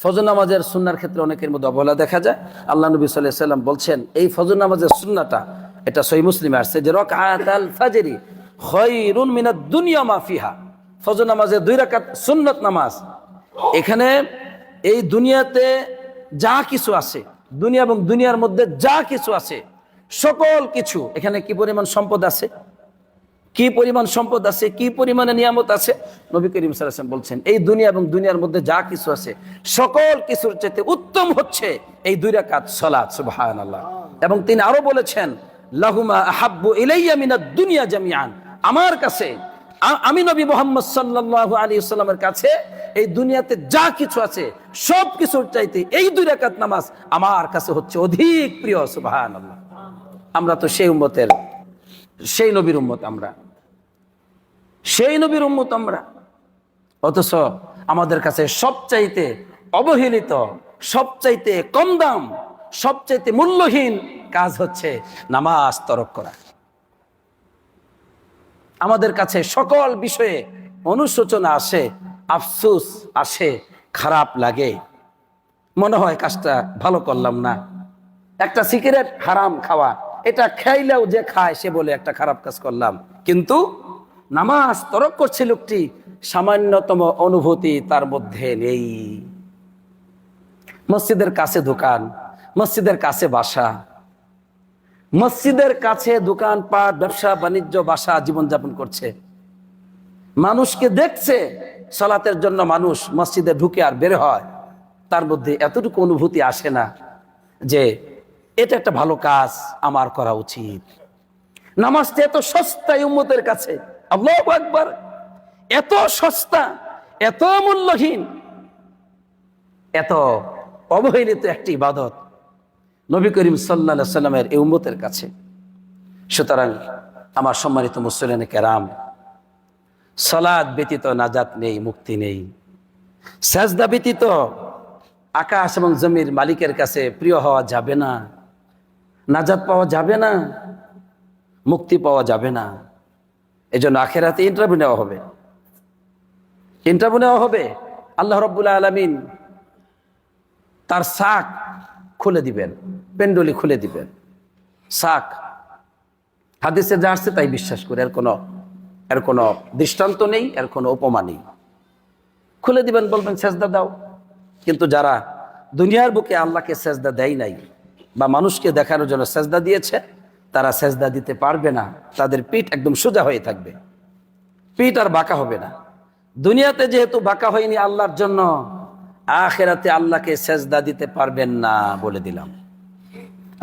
ফজর নামাজের সুন্নার ক্ষেত্রে অনেকের মধ্যে অবহেলা দেখা যায়। আল্লাহ নবী সাল্লাল্লাহু আলাইহি ওয়াসাল্লাম বলছেন, এই ফজর নামাজের সুন্নাটা, এটা সহিহ মুসলিমে আসছে যে রাকাতাল ফাজরি খায়রুন মিনাদ দুনিয়া মা ফিহা। ফজর নামাজের 2 রাকাত সুন্নত নামাজ, এখানে এই দুনিয়াতে যা কিছু আছে, দুনিয়া এবং দুনিয়ার মধ্যে যা কিছু আছে, সকল কিছু, এখানে কি পরিমাণ সম্পদ আছে, কি পরিমাণ সম্পদ আছে, কি পরিমাণে নিয়ামত আছে, নবী করিম সাল্লাল্লাহু আলাইহি ওয়াসাল্লাম বলছেন এই দুনিয়া এবং দুনিয়ার মধ্যে যা কিছু আছে সকল কিছুর চাইতে উত্তম হচ্ছে এই 2 রাকাত সালাত। সুবহানাল্লাহ। এবং তিনি আরো বলেছেন, লাহুমা আহাব্বু ইলাইয়া মিনাদ দুনিয়া জামিআন, আমার কাছে, আমি নবী মুহাম্মদ সাল্লাল্লাহু আলাইহি ওয়াসাল্লামের কাছে এই দুনিয়াতে যা কিছু আছে সব কিছুর চাইতে এই 2 রাকাত নামাজ আমার কাছে হচ্ছে অধিক প্রিয়। সুবহানাল্লাহ। আমরা তো সেই উম্মতের, সেই নবীর উম্মত, আমরা সেই নবীর উম্মত আমরা, অথচ আমাদের কাছে সবচাইতে অবহেলিত, সবচাইতে কম দাম, সবচাইতে মূল্যহীন কাজ হচ্ছে নামাজ তরক করা। আমাদের কাছে সকল বিষয়ে অনুশোচনা আসে, আফসোস আসে, খারাপ লাগে, মনে হয় কাজটা ভালো করলাম না। একটা সিগারেট হারাম খাওয়া, এটা খাইলেও যে খায় সে বলে একটা খারাপ কাজ করলাম, কিন্তু নামাজ তরক করছে লোকটি, সামান্যতম অনুভূতি তার মধ্যে নেই। মসজিদের কাছে দোকান, মসজিদের কাছে বাসা, মসজিদের কাছে দোকানপাট, ব্যবসা বাণিজ্য, বাসা, জীবনযাপন করছে, মানুষকে দেখছে, সালাতের জন্য মানুষ মসজিদে ঢুকে আর বের হয়, তার মধ্যে এতটুকু অনুভূতি আসে না যে এটা একটা ভালো কাজ আমার করা উচিত। নামাজটা এত সস্তা এই উম্মতের কাছে, আল্লাহু আকবার, এত সস্তা, এত মূল্যহীন, এত অবহেলিত একটি ইবাদত নবী করিম সাল্লাল্লাহু আলাইহি ওয়াসাল্লামের এই উম্মতের কাছে। সুতরাং আমার সম্মানিত মুসলিম কেরাম, সালাত ব্যতীত নাজাত নেই, মুক্তি নেই। সাজদা ব্যতীত আকাশ এবং জমির মালিকের কাছে প্রিয় হওয়া যাবে না, নাজাত পাওয়া যাবে না, মুক্তি পাওয়া যাবে না। এজন্য আখিরাতে ইন্টারভিউ নেওয়া হবে, ইন্টারভিউ নেওয়া হবে। আল্লাহ রাব্বুল আলামিন তার সাক খুলে দিবেন, পেন্ডুলি খুলে দিবেন, সাক। হাদিসে যা আসছে তাই বিশ্বাস করে, এর কোনো দৃষ্টান্ত নেই, এর কোনো উপমা নেই। খুলে দিবেন, বলবেন সেজদা দাও। কিন্তু যারা দুনিয়ার বুকে আল্লাহকে সেজদা দেয় নাই, বা মানুষকে দেখানোর জন্য সেজদা দিয়েছে, তারা সেজদা দিতে পারবে না। তাদের পিঠ একদম সোজা হয়ে থাকবে, পিঠ আর বাঁকা হবে না। দুনিয়াতে যেহেতু বাঁকা হয়নি আল্লাহর জন্য, আখিরাতে আল্লাহকে সেজদা দিতে পারবেন না, বলে দিলাম।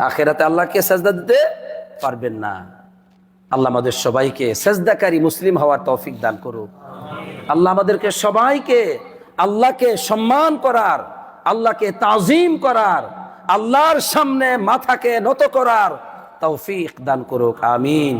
আখিরাতে আল্লাহকে সেজদা দিতে পারবেন না। আল্লাহ আমাদের সবাইকে সেজদাকারী মুসলিম হওয়ার তৌফিক দান করুক। আল্লাহ আমাদেরকে সবাইকে আল্লাহকে সম্মান করার, আল্লাহকে তাজিম করার, আল্লাহর সামনে মাথাকে নত করার তৌফিক দান করুক। আমিন।